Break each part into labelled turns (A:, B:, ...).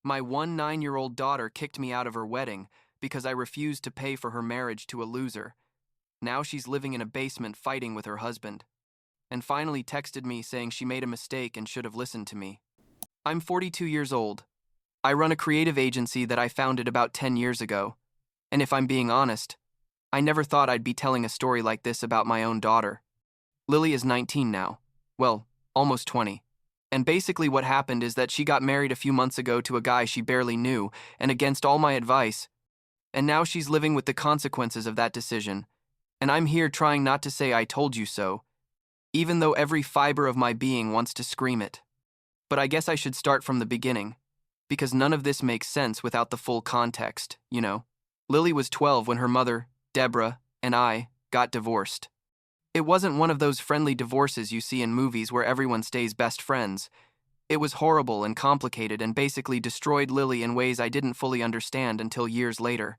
A: My 9-year-old daughter kicked me out of her wedding because I refused to pay for her marriage to a loser. Now she's living in a basement fighting with her husband. And finally texted me saying she made a mistake and should have listened to me. I'm 42 years old. I run a creative agency that I founded about 10 years ago. And if I'm being honest, I never thought I'd be telling a story like this about my own daughter. Lily is 19 now. Well, almost 20. And basically what happened is that she got married a few months ago to a guy she barely knew, and against all my advice. And now she's living with the consequences of that decision. And I'm here trying not to say I told you so, even though every fiber of my being wants to scream it. But I guess I should start from the beginning, because none of this makes sense without the full context, you know. Lily was 12 when her mother, Deborah, and I got divorced. It wasn't one of those friendly divorces you see in movies where everyone stays best friends. It was horrible and complicated and basically destroyed Lily in ways I didn't fully understand until years later.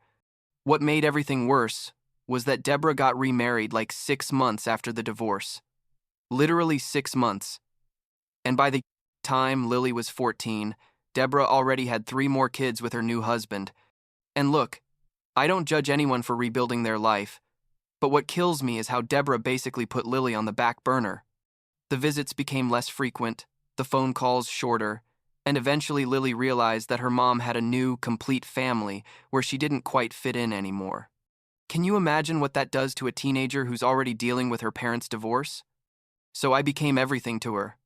A: What made everything worse was that Deborah got remarried like 6 months after the divorce. Literally 6 months. And by the time Lily was 14, Deborah already had 3 more kids with her new husband. And look, I don't judge anyone for rebuilding their life, but what kills me is how Deborah basically put Lily on the back burner. The visits became less frequent, the phone calls shorter, and eventually Lily realized that her mom had a new, complete family where she didn't quite fit in anymore. Can you imagine what that does to a teenager who's already dealing with her parents' divorce? So I became everything to her,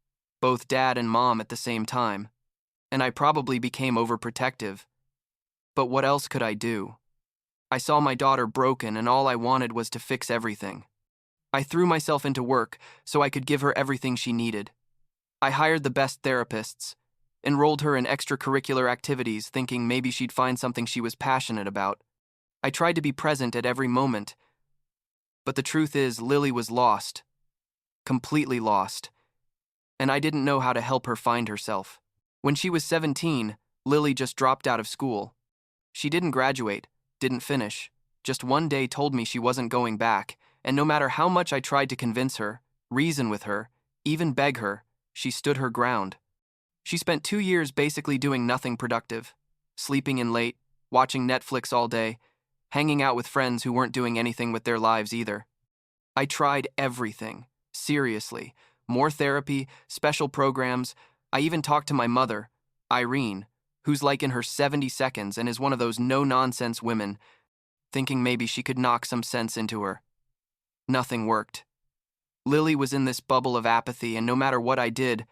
A: both dad and mom at the same time, and I probably became overprotective. But what else could I do? I saw my daughter broken and all I wanted was to fix everything. I threw myself into work so I could give her everything she needed. I hired the best therapists, enrolled her in extracurricular activities thinking maybe she'd find something she was passionate about. I tried to be present at every moment. But the truth is, Lily was lost. Completely lost. And I didn't know how to help her find herself. When she was 17, Lily just dropped out of school. She didn't graduate, didn't finish, just one day told me she wasn't going back, and no matter how much I tried to convince her, reason with her, even beg her, she stood her ground. She spent 2 years basically doing nothing productive, sleeping in late, watching Netflix all day, hanging out with friends who weren't doing anything with their lives either. I tried everything, seriously, more therapy, special programs. I even talked to my mother, Irene, who's like in her 70 seconds and is one of those no-nonsense women, thinking maybe she could knock some sense into her. Nothing worked. Lily was in this bubble of apathy, and no matter what I did,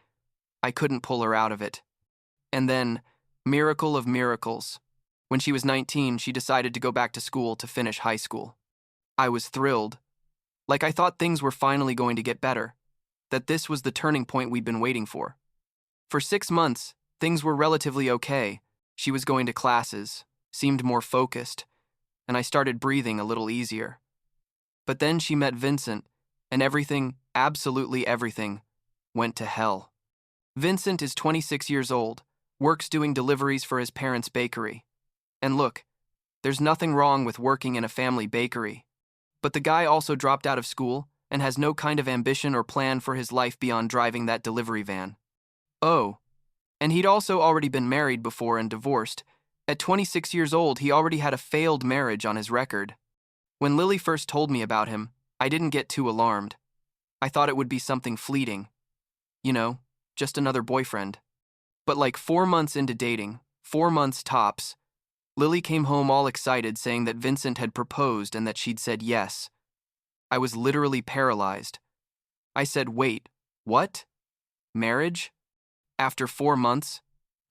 A: I couldn't pull her out of it. And then, miracle of miracles, when she was 19, she decided to go back to school to finish high school. I was thrilled. Like I thought things were finally going to get better, that this was the turning point we'd been waiting for. For 6 months, things were relatively okay. She was going to classes, seemed more focused, and I started breathing a little easier. But then she met Vincent, and everything, absolutely everything, went to hell. Vincent is 26 years old, works doing deliveries for his parents' bakery. And look, there's nothing wrong with working in a family bakery. But the guy also dropped out of school and has no kind of ambition or plan for his life beyond driving that delivery van. Oh, and he'd also already been married before and divorced. At 26 years old, he already had a failed marriage on his record. When Lily first told me about him, I didn't get too alarmed. I thought it would be something fleeting. You know, just another boyfriend. But like 4 months into dating, 4 months tops, Lily came home all excited saying that Vincent had proposed and that she'd said yes. I was literally paralyzed. I said, wait, what? Marriage? After 4 months?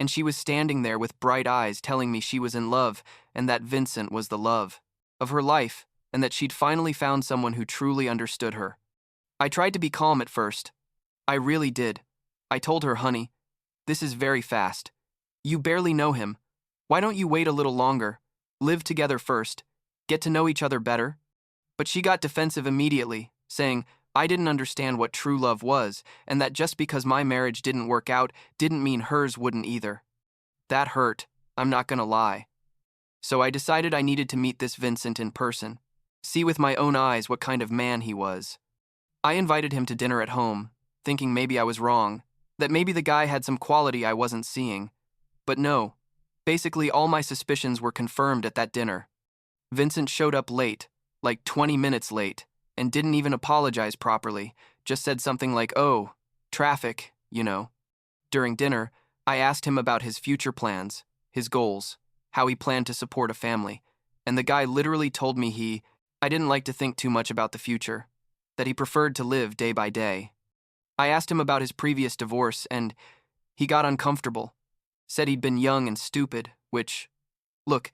A: And she was standing there with bright eyes telling me she was in love and that Vincent was the love of her life and that she'd finally found someone who truly understood her. I tried to be calm at first. I really did. I told her, honey, this is very fast. You barely know him. Why don't you wait a little longer? Live together first. Get to know each other better. But she got defensive immediately, saying I didn't understand what true love was, and that just because my marriage didn't work out didn't mean hers wouldn't either. That hurt, I'm not gonna lie. So I decided I needed to meet this Vincent in person, see with my own eyes what kind of man he was. I invited him to dinner at home, thinking maybe I was wrong, that maybe the guy had some quality I wasn't seeing. But no, Basically, all my suspicions were confirmed at that dinner. Vincent showed up late, like 20 minutes late, and didn't even apologize properly, just said something like, "Oh, traffic, you know." During dinner, I asked him about his future plans, his goals, how he planned to support a family, and the guy literally told me I didn't like to think too much about the future, that he preferred to live day by day. I asked him about his previous divorce, and he got uncomfortable, said he'd been young and stupid, which, look,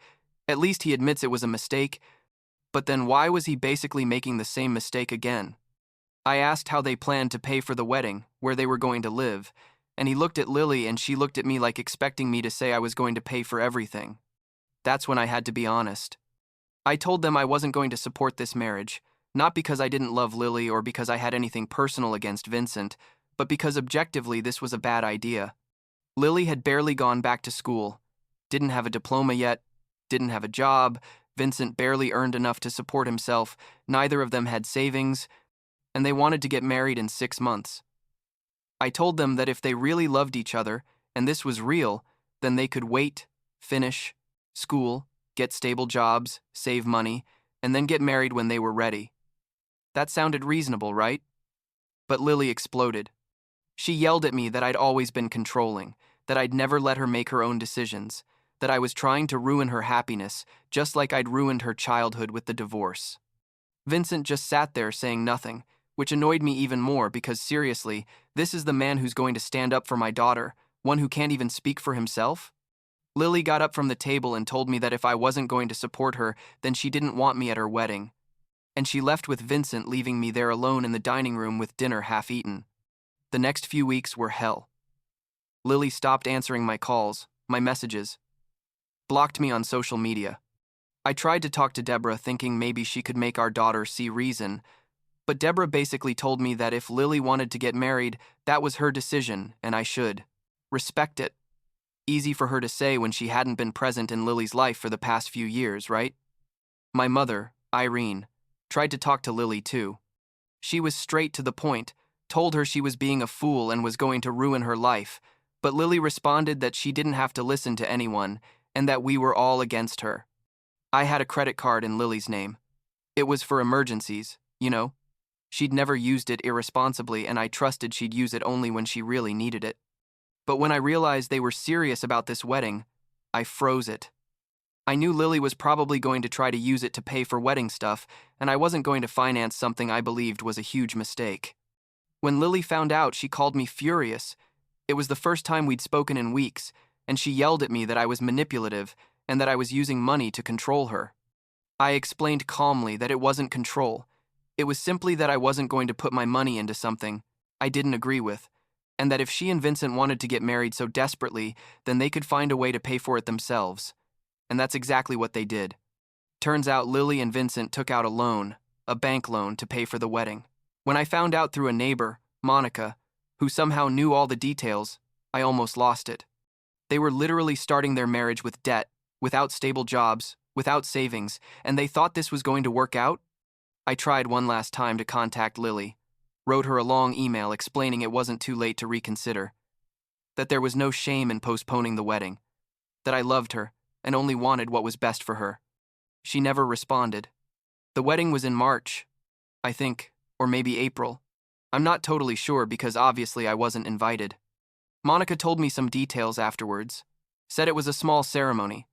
A: at least he admits it was a mistake, but then why was he basically making the same mistake again? I asked how they planned to pay for the wedding, where they were going to live, and he looked at Lily and she looked at me like expecting me to say I was going to pay for everything. That's when I had to be honest. I told them I wasn't going to support this marriage, not because I didn't love Lily or because I had anything personal against Vincent, but because objectively this was a bad idea. Lily had barely gone back to school, didn't have a diploma yet, didn't have a job, Vincent barely earned enough to support himself, neither of them had savings, and they wanted to get married in 6 months. I told them that if they really loved each other, and this was real, then they could wait, finish, school, get stable jobs, save money, and then get married when they were ready. That sounded reasonable, right? But Lily exploded. She yelled at me that I'd always been controlling, that I'd never let her make her own decisions, that I was trying to ruin her happiness, just like I'd ruined her childhood with the divorce. Vincent just sat there saying nothing, which annoyed me even more because seriously, this is the man who's going to stand up for my daughter, one who can't even speak for himself? Lily got up from the table and told me that if I wasn't going to support her, then she didn't want me at her wedding. And she left with Vincent, leaving me there alone in the dining room with dinner half eaten. The next few weeks were hell. Lily stopped answering my calls, my messages, blocked me on social media. I tried to talk to Deborah thinking maybe she could make our daughter see reason, but Deborah basically told me that if Lily wanted to get married, that was her decision and I should respect it. Easy for her to say when she hadn't been present in Lily's life for the past few years, right? My mother, Irene, tried to talk to Lily too. She was straight to the point, told her she was being a fool and was going to ruin her life, but Lily responded that she didn't have to listen to anyone and that we were all against her. I had a credit card in Lily's name. It was for emergencies, you know. She'd never used it irresponsibly and I trusted she'd use it only when she really needed it. But when I realized they were serious about this wedding, I froze it. I knew Lily was probably going to try to use it to pay for wedding stuff, and I wasn't going to finance something I believed was a huge mistake. When Lily found out, she called me furious. It was the first time we'd spoken in weeks, and she yelled at me that I was manipulative and that I was using money to control her. I explained calmly that it wasn't control. It was simply that I wasn't going to put my money into something I didn't agree with, and that if she and Vincent wanted to get married so desperately, then they could find a way to pay for it themselves. And that's exactly what they did. Turns out Lily and Vincent took out a loan, a bank loan, to pay for the wedding. When I found out through a neighbor, Monica, who somehow knew all the details, I almost lost it. They were literally starting their marriage with debt, without stable jobs, without savings, and they thought this was going to work out? I tried one last time to contact Lily, wrote her a long email explaining it wasn't too late to reconsider, that there was no shame in postponing the wedding, that I loved her and only wanted what was best for her. She never responded. The wedding was in March, I think, or maybe April. I'm not totally sure because obviously I wasn't invited. Monica told me some details afterwards, said it was a small ceremony,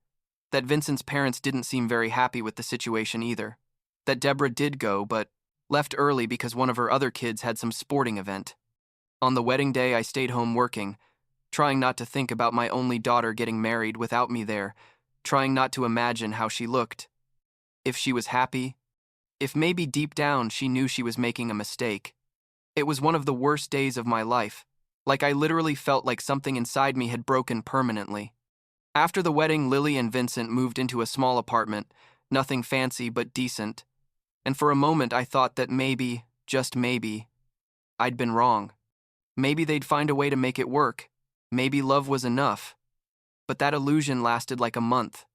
A: that Vincent's parents didn't seem very happy with the situation either, that Deborah did go but left early because one of her other kids had some sporting event. On the wedding day, I stayed home working, trying not to think about my only daughter getting married without me there, trying not to imagine how she looked. If she was happy, if maybe deep down she knew she was making a mistake. It was one of the worst days of my life, like I literally felt like something inside me had broken permanently. After the wedding, Lily and Vincent moved into a small apartment, nothing fancy but decent, and for a moment I thought that maybe, just maybe, I'd been wrong. Maybe they'd find a way to make it work. Maybe love was enough. But that illusion lasted like a month.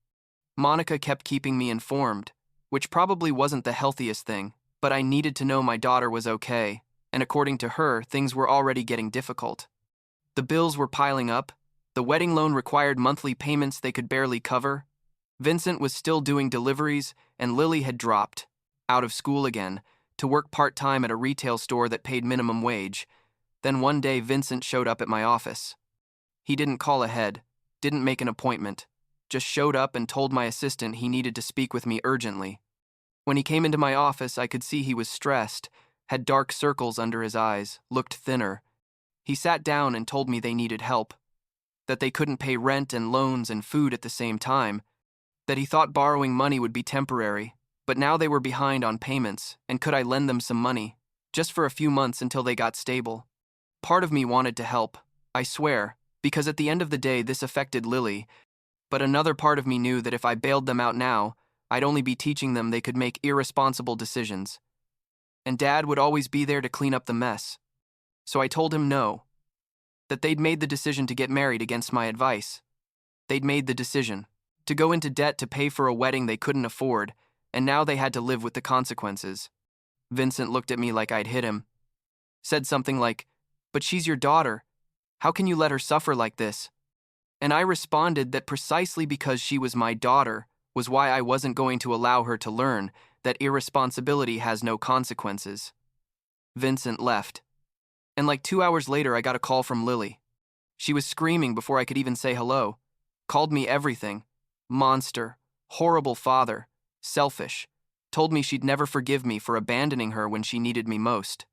A: Monica kept keeping me informed, which probably wasn't the healthiest thing, but I needed to know my daughter was okay, and according to her, things were already getting difficult. The bills were piling up, The wedding loan required monthly payments they could barely cover. Vincent was still doing deliveries, and Lily had dropped, out of school again, to work part-time at a retail store that paid minimum wage. Then one day Vincent showed up at my office. He didn't call ahead, didn't make an appointment, just showed up and told my assistant he needed to speak with me urgently. When he came into my office, I could see he was stressed, had dark circles under his eyes, looked thinner. He sat down and told me they needed help, that they couldn't pay rent and loans and food at the same time, that he thought borrowing money would be temporary, but now they were behind on payments, and could I lend them some money, just for a few months until they got stable. Part of me wanted to help, I swear, because at the end of the day this affected Lily, but another part of me knew that if I bailed them out now, I'd only be teaching them they could make irresponsible decisions. And Dad would always be there to clean up the mess. So I told him no, that they'd made the decision to get married against my advice. They'd made the decision to go into debt to pay for a wedding they couldn't afford, and now they had to live with the consequences. Vincent looked at me like I'd hit him, said something like, "But she's your daughter. How can you let her suffer like this?" And I responded that precisely because she was my daughter was why I wasn't going to allow her to learn that irresponsibility has no consequences. Vincent left. And like 2 hours later, I got a call from Lily. She was screaming before I could even say hello. Called me everything. Monster. Horrible father. Selfish. Told me she'd never forgive me for abandoning her when she needed me most.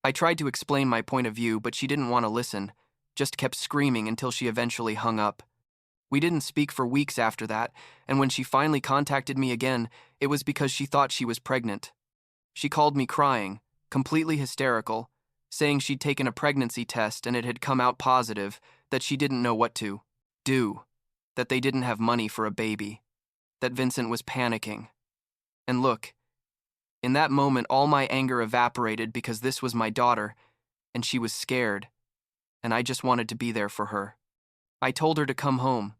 A: I tried to explain my point of view, but she didn't want to listen, just kept screaming until she eventually hung up. We didn't speak for weeks after that, and when she finally contacted me again, it was because she thought she was pregnant. She called me crying, completely hysterical, saying she'd taken a pregnancy test and it had come out positive, that she didn't know what to do, that they didn't have money for a baby, that Vincent was panicking. And look, in that moment all my anger evaporated because this was my daughter, and she was scared, and I just wanted to be there for her. I told her to come home,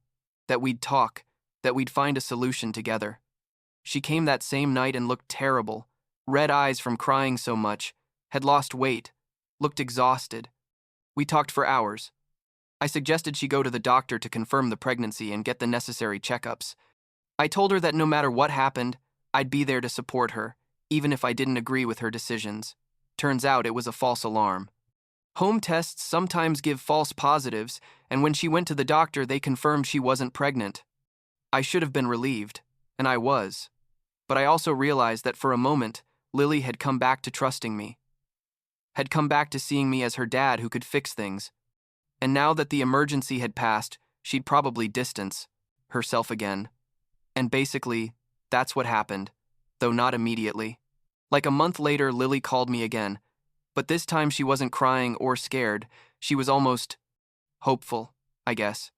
A: that we'd talk, that we'd find a solution together. She came that same night and looked terrible, red eyes from crying so much, had lost weight, looked exhausted. We talked for hours. I suggested she go to the doctor to confirm the pregnancy and get the necessary checkups. I told her that no matter what happened, I'd be there to support her, even if I didn't agree with her decisions. Turns out it was a false alarm. Home tests sometimes give false positives, and when she went to the doctor, they confirmed she wasn't pregnant. I should have been relieved, and I was. But I also realized that for a moment, Lily had come back to trusting me, had come back to seeing me as her dad who could fix things. And now that the emergency had passed, she'd probably distance herself again. And basically, that's what happened, though not immediately. Like a month later, Lily called me again, but this time she wasn't crying or scared. She was almost hopeful, I guess.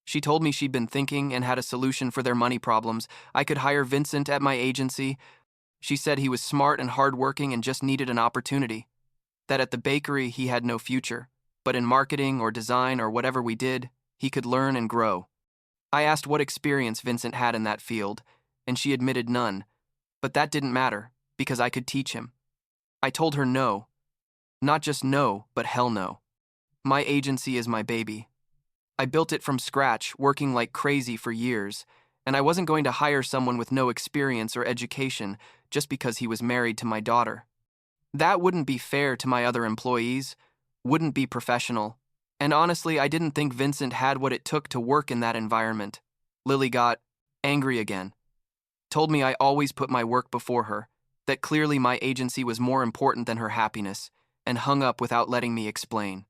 A: She told me she'd been thinking and had a solution for their money problems. I could hire Vincent at my agency. She said he was smart and hardworking and just needed an opportunity. That at the bakery he had no future, but in marketing or design or whatever we did, he could learn and grow. I asked what experience Vincent had in that field, and she admitted none, but that didn't matter, because I could teach him. I told her no. Not just no, but hell no. My agency is my baby. I built it from scratch, working like crazy for years, and I wasn't going to hire someone with no experience or education just because he was married to my daughter. That wouldn't be fair to my other employees, wouldn't be professional, and honestly, I didn't think Vincent had what it took to work in that environment. Lily got angry again. Told me I always put my work before her, that clearly my agency was more important than her happiness, and hung up without letting me explain.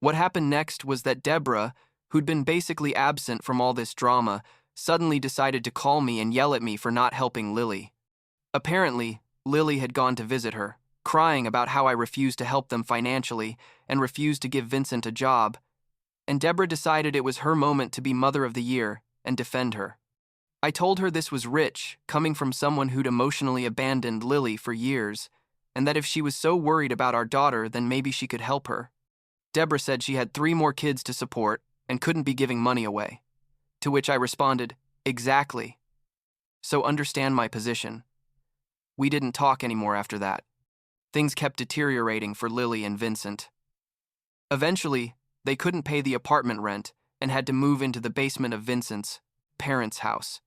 A: What happened next was that Deborah, who'd been basically absent from all this drama, suddenly decided to call me and yell at me for not helping Lily. Apparently, Lily had gone to visit her, crying about how I refused to help them financially and refused to give Vincent a job, and Deborah decided it was her moment to be Mother of the Year and defend her. I told her this was rich, coming from someone who'd emotionally abandoned Lily for years, and that if she was so worried about our daughter, then maybe she could help her. Deborah said she had 3 more kids to support and couldn't be giving money away. To which I responded, exactly. So understand my position. We didn't talk anymore after that. Things kept deteriorating for Lily and Vincent. Eventually, they couldn't pay the apartment rent, and had to move into the basement of Vincent's parents' house.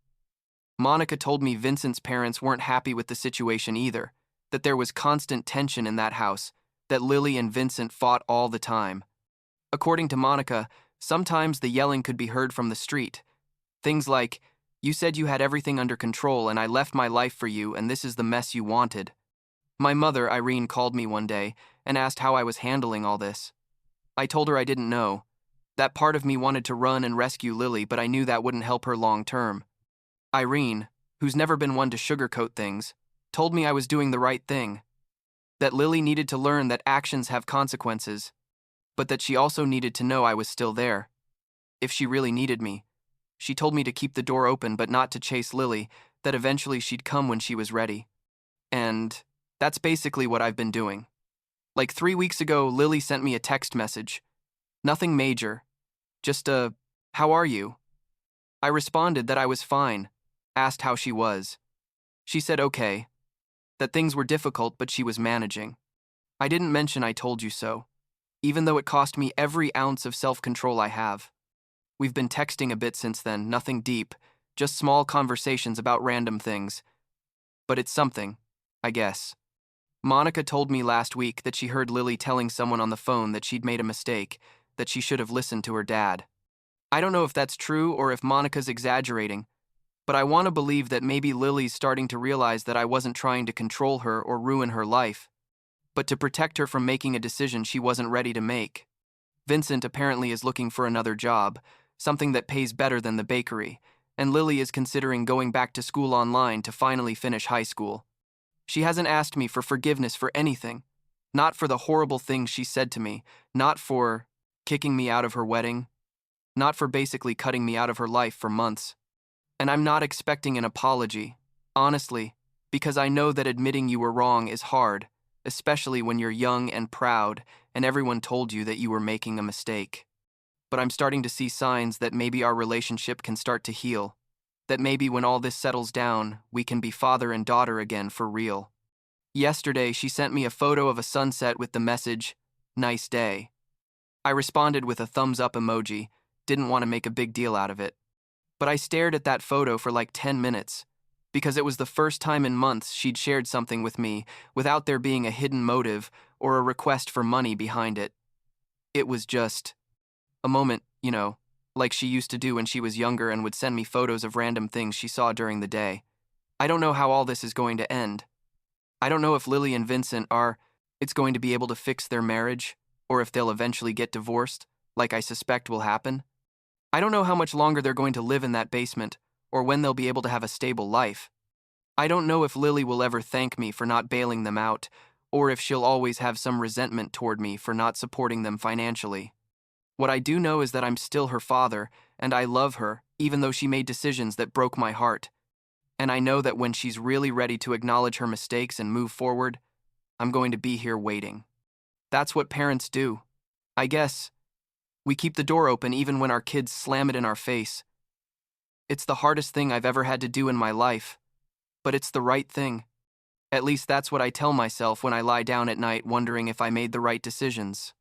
A: Monica told me Vincent's parents weren't happy with the situation either, that there was constant tension in that house, that Lily and Vincent fought all the time. According to Monica, sometimes the yelling could be heard from the street. Things like, "You said you had everything under control and I left my life for you and this is the mess you wanted." My mother, Irene, called me one day and asked how I was handling all this. I told her I didn't know. That part of me wanted to run and rescue Lily, but I knew that wouldn't help her long term. Irene, who's never been one to sugarcoat things, told me I was doing the right thing, that Lily needed to learn that actions have consequences, but that she also needed to know I was still there. If she really needed me. She told me to keep the door open but not to chase Lily, that eventually she'd come when she was ready. And that's basically what I've been doing. Like 3 weeks ago, Lily sent me a text message. Nothing major. Just a, "How are you?" I responded that I was fine, asked how she was. She said okay, that things were difficult but she was managing. I didn't mention I told you so, even though it cost me every ounce of self-control I have. We've been texting a bit since then, nothing deep, just small conversations about random things. But it's something, I guess. Monica told me last week that she heard Lily telling someone on the phone that she'd made a mistake, that she should have listened to her dad. I don't know if that's true or if Monica's exaggerating, but I want to believe that maybe Lily's starting to realize that I wasn't trying to control her or ruin her life, but to protect her from making a decision she wasn't ready to make. Vincent apparently is looking for another job, something that pays better than the bakery, and Lily is considering going back to school online to finally finish high school. She hasn't asked me for forgiveness for anything, not for the horrible things she said to me, not for kicking me out of her wedding, not for basically cutting me out of her life for months. And I'm not expecting an apology, honestly, because I know that admitting you were wrong is hard, especially when you're young and proud and everyone told you that you were making a mistake. But I'm starting to see signs that maybe our relationship can start to heal, that maybe when all this settles down, we can be father and daughter again for real. Yesterday, she sent me a photo of a sunset with the message, "Nice day." I responded with a thumbs up emoji, didn't want to make a big deal out of it. But I stared at that photo for like 10 minutes, because it was the first time in months she'd shared something with me without there being a hidden motive or a request for money behind it. It was just a moment, like she used to do when she was younger and would send me photos of random things she saw during the day. I don't know how all this is going to end. I don't know if Lily and Vincent it's going to be able to fix their marriage, or if they'll eventually get divorced, like I suspect will happen. I don't know how much longer they're going to live in that basement, or when they'll be able to have a stable life. I don't know if Lily will ever thank me for not bailing them out, or if she'll always have some resentment toward me for not supporting them financially. What I do know is that I'm still her father, and I love her, even though she made decisions that broke my heart. And I know that when she's really ready to acknowledge her mistakes and move forward, I'm going to be here waiting. That's what parents do. I guess. We keep the door open even when our kids slam it in our face. It's the hardest thing I've ever had to do in my life, but it's the right thing. At least that's what I tell myself when I lie down at night wondering if I made the right decisions.